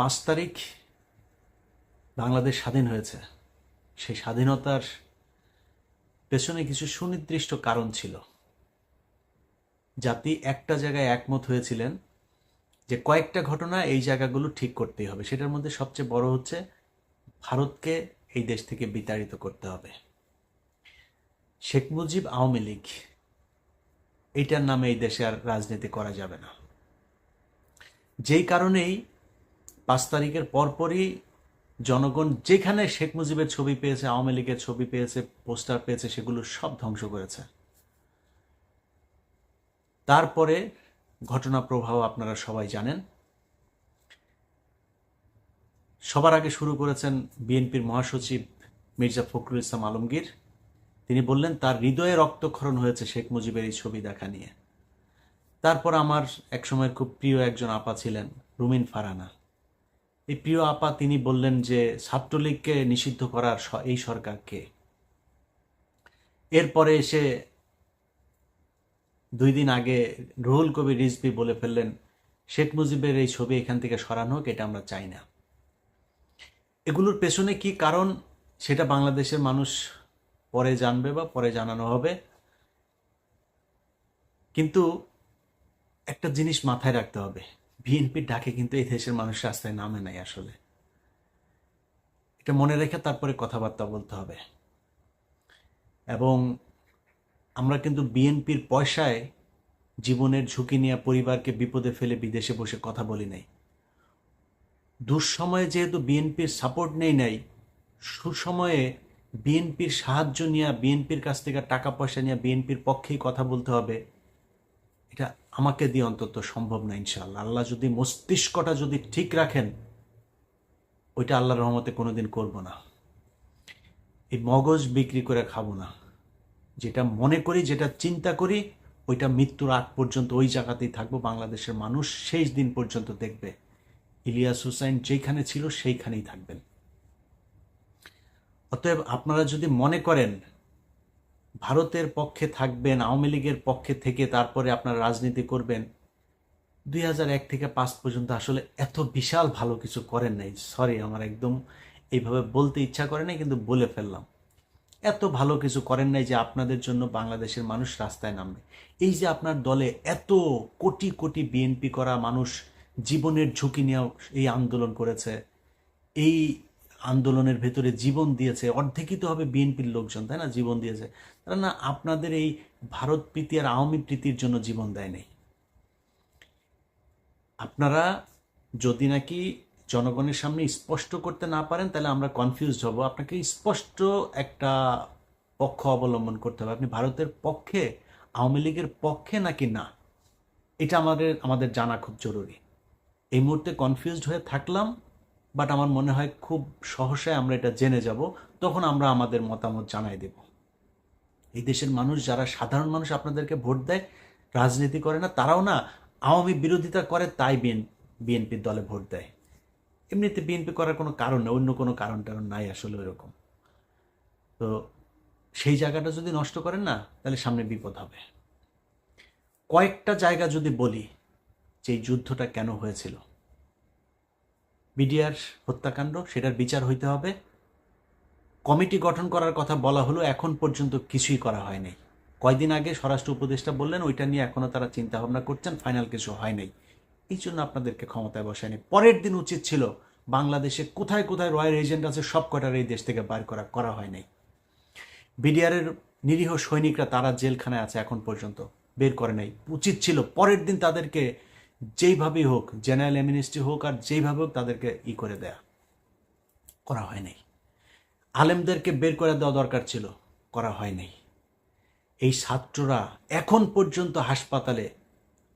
5 তারিখ বাংলাদেশ স্বাধীন হয়েছে। সেই স্বাধীনতার পেছনে কিছু সুনির্দিষ্ট কারণ ছিল। জাতি একটা জায়গায় একমত হয়েছিলেন যে কয়েকটা ঘটনা এই জায়গাগুলো ঠিক করতেই হবে। সেটার মধ্যে সবচেয়ে বড় হচ্ছে ভারতকে এই দেশ থেকে বিতাড়িত করতে হবে। শেখ মুজিব আওয়ামী লীগ এইটার নামে এই দেশে আর রাজনীতি করা যাবে না। যেই কারণেই 5 তারিখের পরপরই জনগণ যেখানে শেখ মুজিবের ছবি পেয়েছে, আওয়ামী লীগের ছবি পেয়েছে, পোস্টার পেয়েছে, সেগুলো সব ধ্বংস করেছে। তারপরে ঘটনা প্রবাহ আপনারা সবাই জানেন। সবার আগে শুরু করেছেন বিএনপির মহাসচিব মির্জা ফখরুল ইসলাম আলমগীর। তিনি বললেন তার হৃদয়ে রক্তক্ষরণ হয়েছে শেখ মুজিবের এই ছবি দেখা নিয়ে। তারপর আমার একসময়ের খুব প্রিয় একজন আপা ছিলেন রুমিন ফারহানা। এই প্রিয় আপা তিনি বললেন যে ছাত্রলীগকে নিষিদ্ধ করার এই সরকারকে। এরপরে এসে 2 দিন আগে রুহুল কবির রিজভী বলে ফেললেন শেখ মুজিবের এই ছবি এখান থেকে সরানো হোক, এটা আমরা চাই না। এগুলোর পেছনে কি কারণ সেটা বাংলাদেশের মানুষ পরে জানবে বা পরে জানানো হবে। কিন্তু একটা জিনিস মাথায় রাখতে হবে, বিএনপির ডাকে কিন্তু এই দেশের মানুষ রাস্তায় নামে নাই। আসলে এটা মনে রেখে তারপরে কথাবার্তা বলতে হবে। এবং আমরা কিন্তু বিএনপির পয়সায় জীবনের ঝুঁকি নিয়ে পরিবারকে বিপদে ফেলে বিদেশে বসে কথা বলি নাই। দুঃসময়ে যেহেতু বিএনপির সাপোর্ট নেই নাই, সুসময়ে বিএনপির সাহায্য নিয়ে, বিএনপির কাছ থেকে টাকা পয়সা নিয়ে বিএনপির পক্ষেই কথা বলতে হবে। এটা আমাকে দিয়ে অন্তত সম্ভব না ইনশাআল্লাহ। আল্লাহ যদি মস্তিষ্কটা যদি ঠিক রাখেন, ওইটা আল্লাহর রহমতে কোনোদিন করব না। এই মগজ বিক্রি করে খাবো না। যেটা মনে করি, যেটা চিন্তা করি, ওইটা মৃত্যুর আগ পর্যন্ত ওই জায়গাতেই থাকবো। বাংলাদেশের মানুষ শেষ দিন পর্যন্ত দেখবে ইলিয়াস হুসাইন যেখানে ছিল সেইখানেই থাকবেন। অতএব আপনারা যদি মনে করেন ভারতের পক্ষে থাকবেন, আওয়ামী লীগের পক্ষে থেকে তারপরে আপনারা রাজনীতি করবেন, 2001 থেকে 5 পর্যন্ত আসলে এত বিশাল ভালো কিছু করেন নাই। সরি, আমার একদম এইভাবে বলতে ইচ্ছা করে নাই, কিন্তু বলে ফেললাম। এত ভালো কিছু করেন নাই যে আপনাদের জন্য বাংলাদেশের মানুষ রাস্তায় নামবে। এই যে আপনার দলে এত কোটি কোটি বিএনপি করা মানুষ জীবনের ঝুঁকি নিয়ে এই আন্দোলন করেছে, এই আন্দোলনের ভেতরে জীবন দিয়েছে, অর্ধেকই তো হবে বিএনপির লোকজন, তাই না? জীবন দিয়েছে তারা। না, আপনাদের এই ভারত প্রীতি আর আওয়ামী প্রীতির জন্য জীবন দেয় নাই। আপনারা যদি নাকি জনগণের সামনে স্পষ্ট করতে না পারেন, তাহলে আমরা কনফিউজড হব। আপনাকে স্পষ্ট একটা পক্ষ অবলম্বন করতে হবে। আপনি ভারতের পক্ষে, আওয়ামী লীগের পক্ষে নাকি না, এটা আমাদের জানা খুব জরুরি। এই মুহূর্তে কনফিউজড হয়ে থাকলাম, বাট আমার মনে হয় খুব সহসায় আমরা এটা জেনে যাব। তখন আমরা আমাদের মতামত জানাই দেব। এই দেশের মানুষ, যারা সাধারণ মানুষ আপনাদেরকে ভোট দেয়, রাজনীতি করে না, তারাও না আওয়ামী বিরোধিতা করে, তাই বিএনপির দলে ভোট দেয়। এমনিতে বিএনপি করার কোনো কারণ নেই, অন্য কোনো কারণ টারণ নাই আসলে ওইরকম। তো সেই জায়গাটা যদি নষ্ট করেন না, তাহলে সামনে বিপদ হবে। কয়েকটা জায়গা যদি বলি যে এই যুদ্ধটা কেন হয়েছিল, বিডিআর হত্যাকাণ্ড, সেটার বিচার হইতে হবে। কমিটি গঠন করার কথা বলা হলো, এখন পর্যন্ত কিছুই করা হয়নি। কয়দিন আগে স্বরাষ্ট্র উপদেষ্টা বললেন ওইটা নিয়ে এখনো তারা চিন্তা ভাবনা করছেন, ফাইনাল কিছু হয় নাই। এই জন্য আপনাদেরকে ক্ষমতায় বসায়নি। পরের দিন উচিত ছিল বাংলাদেশে কোথায় কোথায় রয়্যাল এজেন্ট আছে সব কটার এই দেশ থেকে বাইর করা হয় নাই। বিডিআরের নিরীহ সৈনিকরা তারা জেলখানায় আছে, এখন পর্যন্ত বের করে নাই। উচিত ছিল পরের দিন তাদেরকে যেইভাবেই হোক, জেনারেল অ্যামনেস্টি হোক আর যেইভাবে হোক, তাদেরকে করে দেয়া। করা হয় নাই। আলেমদেরকে বের করে দেওয়া দরকার ছিল, করা হয় নাই। এই ছাত্ররা এখন পর্যন্ত হাসপাতালে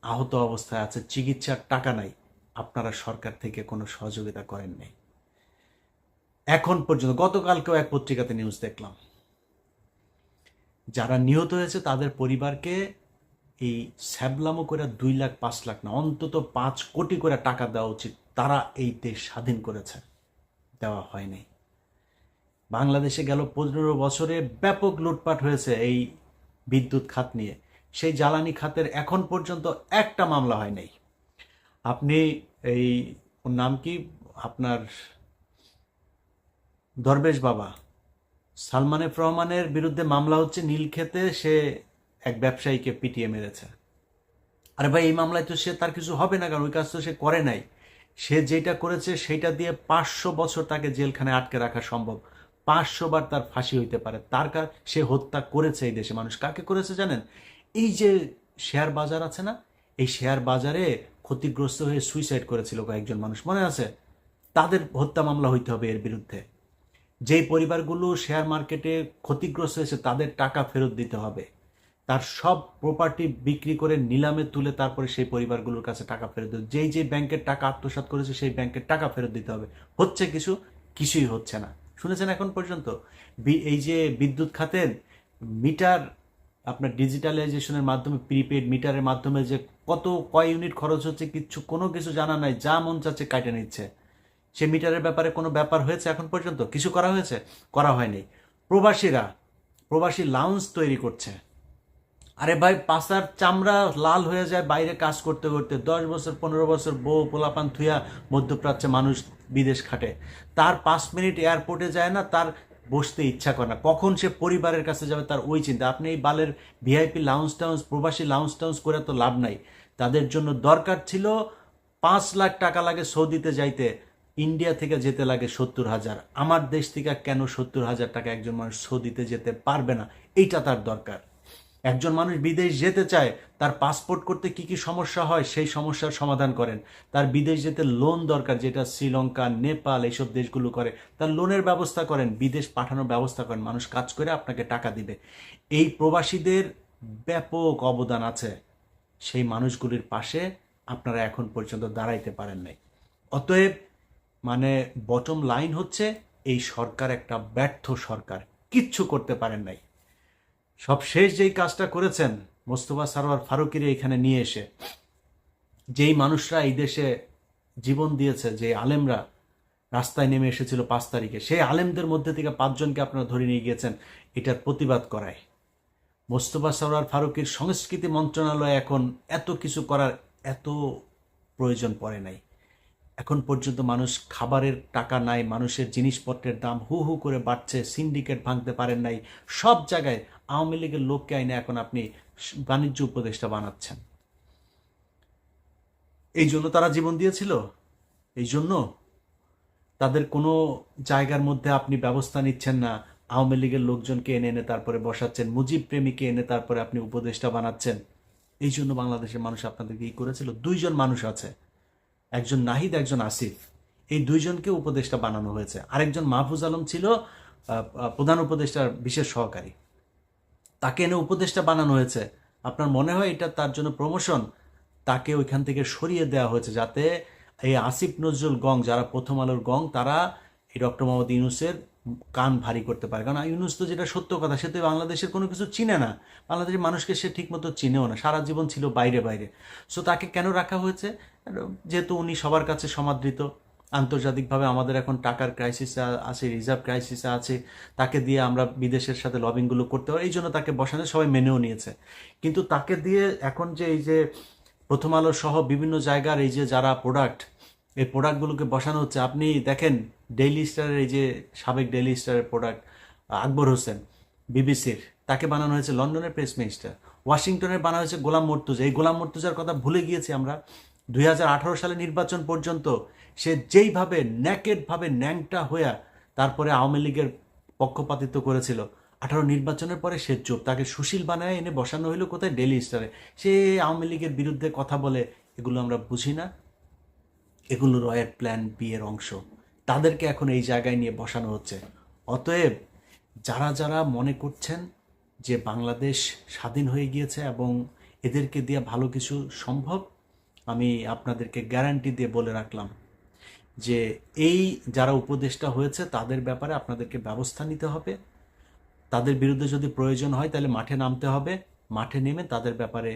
আহত অবস্থায় আছে, চিকিৎসার টাকা নাই। আপনারা সরকার থেকে কোনো সহযোগিতা করেন নাই এখন পর্যন্ত। গতকালকেও এক পত্রিকাতে নিউজ দেখলাম, যারা নিহত হয়েছে তাদের পরিবারকে এই স্যাবলামো করে 2 লাখ 5 লাখ না, অন্তত 5 কোটি করে টাকা দেওয়া উচিত। তারা এই দেশ স্বাধীন করেছে, দেওয়া হয়নি। বাংলাদেশে গেল 15 বছরে ব্যাপক লুটপাট হয়েছে এই বিদ্যুৎ খাত নিয়ে। সেই জ্বালানি খাতের এখন পর্যন্ত একটা মামলা হয় নাই। আপনি এই, ওর নাম কি, আপনার দরবেশ বাবা সালমান এফ রহমানের বিরুদ্ধে মামলা হচ্ছে নীলক্ষেতে, সে এক ব্যবসায়ীকে পিটিয়ে মেরেছে। আরে ভাই, এই মামলায় তো সে তার কিছু হবে না, কারণ ওই কাজ তো সে করে নাই। সে যেটা করেছে সেইটা দিয়ে 500 বছর তাকে জেলখানে আটকে রাখা সম্ভব, 500 বার তার ফাঁসি হইতে পারে। তার কার সে হত্যা করেছে এই দেশে মানুষ। কাকে করেছে জানেন? এই যে শেয়ার বাজার আছে না, এই শেয়ার বাজারে ক্ষতিগ্রস্ত হয়ে সুইসাইড করেছিল কয়েকজন মানুষ, মনে আছে? তাদের হত্যা মামলা হইতে হবে এর বিরুদ্ধে। যেই পরিবারগুলো শেয়ার মার্কেটে ক্ষতিগ্রস্ত হয়েছে তাদের টাকা ফেরত দিতে হবে। তার সব প্রপার্টি বিক্রি করে নিলামে তুলে তারপরে সেই পরিবারগুলোর কাছে টাকা ফেরত দিতে, যেই ব্যাংকের টাকা আত্মসাৎ করেছে সেই ব্যাংকের টাকা ফেরত দিতে হবে। হচ্ছে কিছুই হচ্ছে না। শুনেছেন এখন পর্যন্ত? এই যে বিদ্যুৎ খাতের মিটার আপনার ডিজিটালাইজেশনের মাধ্যমে, প্রিপেড মিটারের মাধ্যমে যে কয় ইউনিট খরচ হচ্ছে কোনো কিছু জানা নাই, যা মন চাচ্ছে কাটে নিচ্ছে। সে মিটারের ব্যাপারে কোনো ব্যাপার হয়েছে এখন পর্যন্ত? কিছু করা হয়েছে? করা হয়নি। প্রবাসী লাউঞ্জ তৈরি করছে। আরে ভাই, পাছার চামড়া লাল হয়ে যায় বাইরে কাজ করতে করতে। 10 বছর 15 বছর বউ পোলাপান থুয়া মধ্যপ্রাচ্যে মানুষ বিদেশ খাটে, তার 5 মিনিট এয়ারপোর্টে যায় না, তার বসতে ইচ্ছা করে না। কখন সে পরিবারের কাছে যাবে তার ওই চিন্তা। আপনি এই বালের ভিআইপি লাউঞ্জ টাউন্স, প্রবাসী লাউঞ্জ টাউন্স করে তো লাভ নাই। তাদের জন্য দরকার ছিল 5 লাখ টাকা লাগে সৌদিতে যাইতে, ইন্ডিয়া থেকে যেতে লাগে 70,000। আমার দেশ থেকে কেন 70,000 টাকা একজন মানুষ সৌদিতে যেতে পারবে না? এইটা তার দরকার। একজন মানুষ বিদেশ যেতে চায়, তার পাসপোর্ট করতে কি কি সমস্যা হয় সেই সমস্যার সমাধান করেন। তার বিদেশ যেতে লোন দরকার, যেটা শ্রীলঙ্কা, নেপাল এইসব দেশগুলো করে, তার লোনের ব্যবস্থা করেন, বিদেশ পাঠানোর ব্যবস্থা করেন, মানুষ কাজ করে আপনাকে টাকা দিবে। এই প্রবাসীদের ব্যাপক অবদান আছে, সেই মানুষগুলির পাশে আপনারা এখন পর্যন্ত দাঁড়াইতে পারেন নাই। অতএব বটম লাইন হচ্ছে, এই সরকার একটা ব্যর্থ সরকার, কিচ্ছু করতে পারেন নাই। সবশেষ যেই কাজটা করেছেন মোস্তফা সরওয়ার ফারুকীরে এখানে নিয়ে এসে, যেই মানুষরা এই দেশে জীবন দিয়েছে, যে আলেমরা রাস্তায় নেমে এসেছিল 5 তারিখে, সেই আলেমদের মধ্যে থেকে 5 জনকে আপনারা ধরে নিয়ে গিয়েছেন এটার প্রতিবাদ করায়। মোস্তফা সরওয়ার ফারুকীর সংস্কৃতি মন্ত্রণালয় এখন এত কিছু করার এত প্রয়োজন পড়ে নাই। এখন পর্যন্ত মানুষ খাবারের টাকা নাই, মানুষের জিনিসপত্রের দাম হু হু করে বাড়ছে, সিন্ডিকেট ভাঙতে পারেন নাই, সব জায়গায় আওয়ামী লীগের লোককে আইনে এখন আপনি বাণিজ্য উপদেষ্টা বানাচ্ছেন। এই জন্য তারা জীবন দিয়েছিল? এই জন্য তাদের কোনো জায়গার মধ্যে আপনি ব্যবস্থা নিচ্ছেন না, আওয়ামী লীগের লোকজনকে এনে এনে তারপরে বসাচ্ছেন, মুজিব প্রেমীকে এনে তারপরে আপনি উপদেষ্টা বানাচ্ছেন। এই জন্য বাংলাদেশের মানুষ আপনাদেরকে কি করেছিল? 2 জন মানুষ আছে, একজন নাহিদ, একজন আসিফ, এই 2 জনকে উপদেষ্টা বানানো হয়েছে। আরেকজন মাহফুজ আলম ছিল প্রধান উপদেষ্টার বিশেষ সহকারী, তাকে এনে উপদেষ্টা বানানো হয়েছে। আপনার মনে হয় এটা তার জন্য প্রমোশন? তাকে ওইখান থেকে সরিয়ে দেওয়া হয়েছে যাতে এই আসিফ নজরুল গং, যারা প্রথম আলোর গং, তারা এই ডক্টর মোহাম্মদ ইউনূসের কান ভারী করতে পারে। কারণ ইউনূস তো যেটা সত্য কথা, সে তো বাংলাদেশের কোনো কিছু চিনে না, বাংলাদেশের মানুষকে সে ঠিকমতো চিনেও না, সারা জীবন ছিল বাইরে বাইরে। সো তাকে কেন রাখা হয়েছে? যেহেতু উনি সবার কাছে সমাদৃত, আন্তর্জাতিকভাবে আমাদের এখন টাকার ক্রাইসিসে আছে, রিজার্ভ ক্রাইসিসে আছে, তাকে দিয়ে আমরা বিদেশের সাথে লবিংগুলো করতে পারি, এই জন্য তাকে বসানো, সবাই মেনেও নিয়েছে। কিন্তু তাকে দিয়ে এখন যে এই যে প্রথম আলো সহ বিভিন্ন জায়গার এই যে যারা প্রোডাক্ট, এই প্রোডাক্টগুলোকে বসানো হচ্ছে। আপনি দেখেন ডেইলি স্টারের এই যে সাবেক ডেইলি স্টারের প্রোডাক্ট আকবর হোসেন বিবিসির, তাকে বানানো হয়েছে লন্ডনের প্রেস মিনিস্টার। ওয়াশিংটনের বানানো হয়েছে গোলাম মর্তুজা। এই গোলাম মর্তুজার কথা ভুলে গিয়েছি আমরা। 2018 সালে নির্বাচন পর্যন্ত সে যেইভাবে ন্যাকেডভাবে ন্যাংটা হইয়া তারপরে আওয়ামী লীগের পক্ষপাতিত্ব করেছিল, 18 নির্বাচনের পরে সে চুপ, তাকে সুশীল বানায় এনে বসানো হইলো কোথায়? ডেইলি স্টারে। সে আওয়ামী লীগের বিরুদ্ধে কথা বলে, এগুলো আমরা বুঝি না? এগুলো রয়ের প্ল্যান বি এর অংশ। তাদেরকে এখন এই জায়গায় নিয়ে বসানো হচ্ছে। অতএব যারা যারা মনে করছেন যে বাংলাদেশ স্বাধীন হয়ে গিয়েছে এবং এদেরকে দিয়ে ভালো কিছু সম্ভব, আমি আপনাদেরকে গ্যারান্টি দিয়ে বলে রাখলাম যে এই যারা উপদেষ্টা হয়েছে তাদের ব্যাপারে আপনাদেরকে ব্যবস্থা নিতে হবে। তাদের বিরুদ্ধে যদি প্রয়োজন হয় তাহলে মাঠে নামতে হবে, মাঠে নেমে তাদের ব্যাপারে,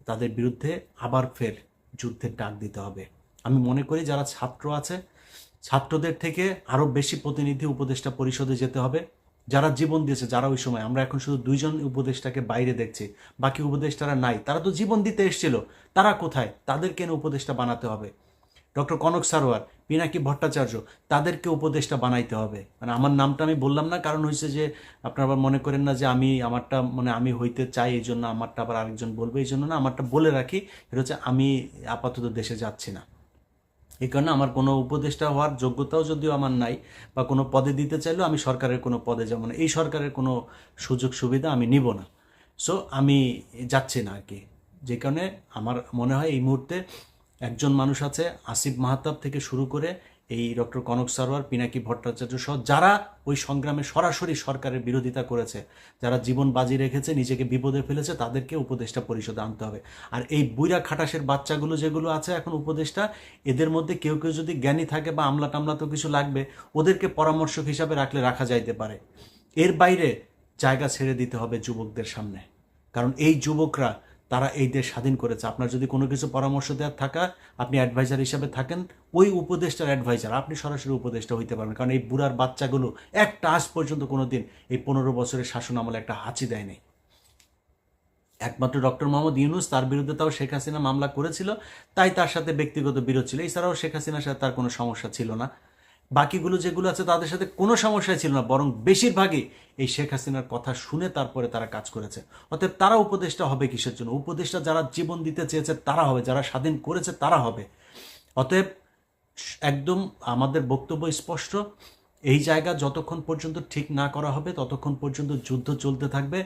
তাদের বিরুদ্ধে আবার ফের যুদ্ধের ডাক দিতে হবে। আমি মনে করি যারা ছাত্র আছে, ছাত্রদের থেকে আরও বেশি প্রতিনিধি উপদেষ্টা পরিষদে যেতে হবে, যারা জীবন দিয়েছে, যারা ওই সময়, আমরা এখন শুধু 2 জন উপদেষ্টাকে বাইরে দেখছি, বাকি উপদেষ্টারা নাই। তারা তো জীবন দিতে এসেছিল, তারা কোথায়? তাদেরকে এনে উপদেষ্টা বানাতে হবে। ডক্টর কনক সারোয়ার পিনাকি ভট্টাচার্য, তাদেরকে উপদেষ্টা বানাইতে হবে। মানে আমার নামটা আমি বললাম না, কারণ হয়েছে যে আপনারা আবার মনে করেন না যে আমি আমারটা মানে আমি হইতে চাই এই জন্য আমারটা আবার আরেকজন বলবে, এই জন্য না, আমারটা বলে রাখি। এটা হচ্ছে আমি আপাতত দেশে যাচ্ছি না, এই কারণে আমার কোনো উপদেষ্টা হওয়ার যোগ্যতাও যদিও আমার নাই, বা কোনো পদে দিতে চাইলেও আমি সরকারের কোনো পদে যাব না, এই সরকারের কোনো সুযোগ সুবিধা আমি নিব না। সো আমি যাচ্ছি না আর কি। যে কারণে আমার মনে হয় এই মুহূর্তে একজন মানুষ আছে, আসিফ মাহতাব থেকে শুরু করে এই ডক্টর কনক সারোয়ার, পিনাকি ভট্টাচার্য সহ যারা ওই সংগ্রামে সরাসরি সরকারের বিরোধিতা করেছে, যারা জীবন বাজি রেখেছে, নিজেকে বিপদে ফেলেছে, তাদেরকে উপদেষ্টা পরিষদে আনতে হবে। আর এই বুইরা খাটাসের বাচ্চাগুলো যেগুলো আছে এখন উপদেষ্টা, এদের মধ্যে কেউ কেউ যদি জ্ঞানী থাকে বা আমলা টামলা তো কিছু লাগবে, ওদেরকে পরামর্শক হিসাবে রাখা যাইতে পারে। এর বাইরে জায়গা ছেড়ে দিতে হবে যুবকদের সামনে, কারণ এই যুবকরা তারা এই দেশ স্বাধীন করেছে। আপনার যদি কোনো কিছু পরামর্শ দেওয়ার থাকা, আপনি অ্যাডভাইজার হিসাবে থাকেন, ওই উপদেষ্টার অ্যাডভাইজার, আপনি সরাসরি উপদেষ্টা হইতে পারবেন। কারণ এই বুড়ার বাচ্চাগুলো একটা আজ পর্যন্ত কোনো দিন এই 15 বছরের শাসন আমলে একটা হাঁচি দেয়নি। একমাত্র ডক্টর মোহাম্মদ ইউনূস, তার বিরুদ্ধে তাও শেখ হাসিনা মামলা করেছিল, তাই তার সাথে ব্যক্তিগত বিরোধ ছিল, এছাড়াও শেখ হাসিনার সাথে তার কোনো সমস্যা ছিল না। বাকিগুলো যেগুলো আছে তাদের সাথে কোনো সমস্যাই ছিল না, বরং বেশিরভাগই এই শেখ হাসিনার কথা শুনে তারপরে তারা কাজ করেছে। অতএব তারা উপদেষ্টা হবে কিসের জন্য? উপদেষ্টা যারা জীবন দিতে চেয়েছে তারা হবে, যারা স্বাধীন করেছে তারা হবে। অতএব একদম আমাদের বক্তব্য স্পষ্ট, এই জায়গা যতক্ষণ পর্যন্ত ঠিক না করা হবে ততক্ষণ পর্যন্ত যুদ্ধ চলতে থাকবে।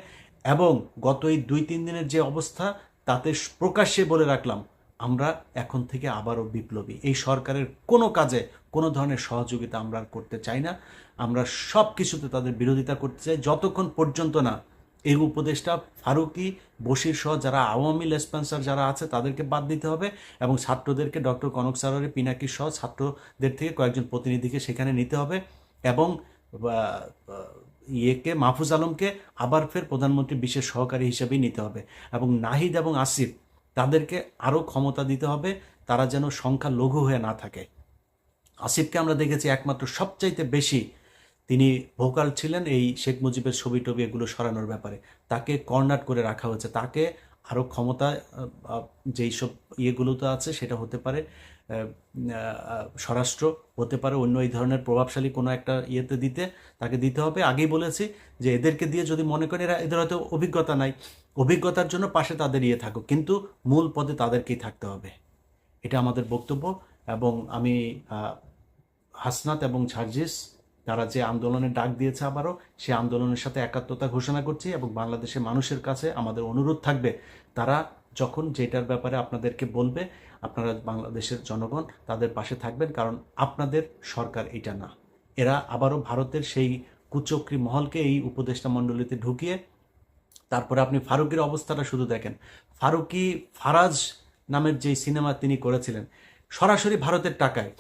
এবং গত এই 2-3 দিনের যে অবস্থা, তাতে প্রকাশ্যে বলে রাখলাম, আমরা এখন থেকে আবারও বিপ্লবী। এই সরকারের কোনো কাজে কোনো ধরনের সহযোগিতা আমরা আর করতে চাই না। আমরা সব কিছুতে তাদের বিরোধিতা করতে চাই, যতক্ষণ পর্যন্ত না এই উপদেষ্টা ফারুকী, বশির সহ যারা আওয়ামী লেসপেন্সার যারা আছে তাদেরকে বাদ দিতে হবে, এবং ছাত্রদেরকে ডক্টর কনক সারোয়ার, পিনাকি সহ ছাত্রদের থেকে কয়েকজন প্রতিনিধিকে সেখানে নিতে হবে, এবং মাহফুজ আলমকে আবার ফের প্রধানমন্ত্রী বিশেষ সহকারী হিসেবেই নিতে হবে, এবং নাহিদ এবং আসিফ তাদেরকে আরও ক্ষমতা দিতে হবে, তারা যেন সংখ্যা লঘু হয়ে না থাকে। আসিফকে আমরা দেখেছি একমাত্র সবচাইতে বেশি তিনি ভোকাল ছিলেন এই শেখ মুজিবের ছবি টবি এগুলো সরানোর ব্যাপারে, তাকে কর্নার করে রাখা হয়েছে। তাকে আরও ক্ষমতা, যেই সব ইয়েগুলোতে আছে, সেটা হতে পারে স্বরাষ্ট্র, হতে পারে অন্য এই ধরনের প্রভাবশালী কোনো একটা ইয়েতে তাকে দিতে হবে। আগেই বলেছি যে এদেরকে দিয়ে যদি মনে করেন এদের হয়তো অভিজ্ঞতা নাই, অভিজ্ঞতার জন্য পাশে তাদের ইয়ে থাকুক, কিন্তু মূল পদে তাদেরকেই থাকতে হবে। এটা আমাদের বক্তব্য। এবং আমি হাসনাত এবং ঝার্জিস তারা যে আন্দোলনের ডাক দিয়েছে, আবারও সেই আন্দোলনের সাথে একাত্মতা ঘোষণা করছি, এবং বাংলাদেশের মানুষের কাছে আমাদের অনুরোধ থাকবে, তারা যখন যেটার ব্যাপারে আপনাদেরকে বলবে, আপনারা বাংলাদেশের জনগণ তাদের পাশে থাকবেন, কারণ আপনাদের সরকার এটা না। এরা আবারও ভারতের সেই কুচক্রী মহলকে এই উপদেষ্টা মণ্ডলীতে ঢুকিয়ে, তারপরে আপনি ফারুকের অবস্থাটা শুধু দেখেন। ফারুকি ফারাজ নামের যে সিনেমা তিনি করেছিলেন সরাসরি ভারতের টাকায়,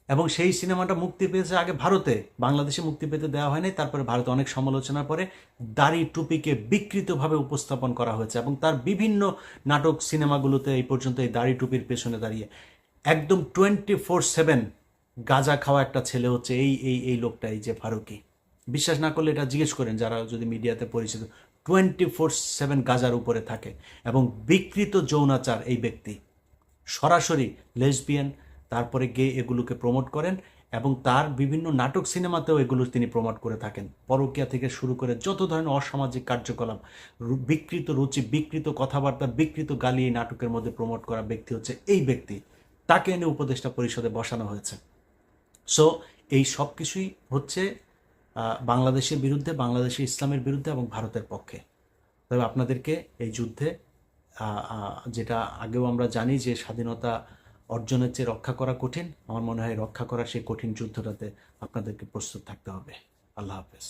এবং সেই সিনেমাটা মুক্তি পেয়েছে আগে ভারতে, বাংলাদেশে মুক্তি পেতে দেওয়া হয়নি। তারপরে ভারতে অনেক সমালোচনার পরে দাড়ি টুপিকে বিকৃতভাবে উপস্থাপন করা হয়েছে, এবং তার বিভিন্ন নাটক সিনেমাগুলোতে এই পর্যন্ত এই দাড়ি টুপির পেছনে দাঁড়িয়ে একদম 24/7 গাঁজা খাওয়া একটা ছেলে হচ্ছে এই এই এই লোকটা, এই যে ফারুকি। বিশ্বাস না করলে এটা জিজ্ঞেস করেন যারা যদি মিডিয়াতে পরিচিত, 24/7 গাজার উপরে থাকে, এবং বিকৃত যৌনাচার এই ব্যক্তি, সরাসরি লেসবিয়ান, তারপরে গে, এগুলোকে প্রমোট করেন, এবং তার বিভিন্ন নাটক সিনেমাতেও এগুলো তিনি প্রমোট করে থাকেন। পরকীয়া থেকে শুরু করে যত ধরনের অসামাজিক কার্যকলাপ, বিকৃত রুচি, বিকৃত কথাবার্তা, বিকৃত গালি এই নাটকের মধ্যে প্রমোট করা ব্যক্তি হচ্ছে এই ব্যক্তি। তাকে এনে উপদেষ্টা পরিষদে বসানো হয়েছে। সো এই সব কিছুই হচ্ছে বাংলাদেশের বিরুদ্ধে, বাংলাদেশের ইসলামের বিরুদ্ধে এবং ভারতের পক্ষে। তবে আপনাদেরকে এই যুদ্ধে, যেটা আগেও আমরা জানি যে স্বাধীনতা অর্জনের চেয়ে রক্ষা করা কঠিন, আমার মনে হয় রক্ষা করার সেই কঠিন যুদ্ধটাতে আপনাদেরকে প্রস্তুত থাকতে হবে। আল্লাহ হাফেজ।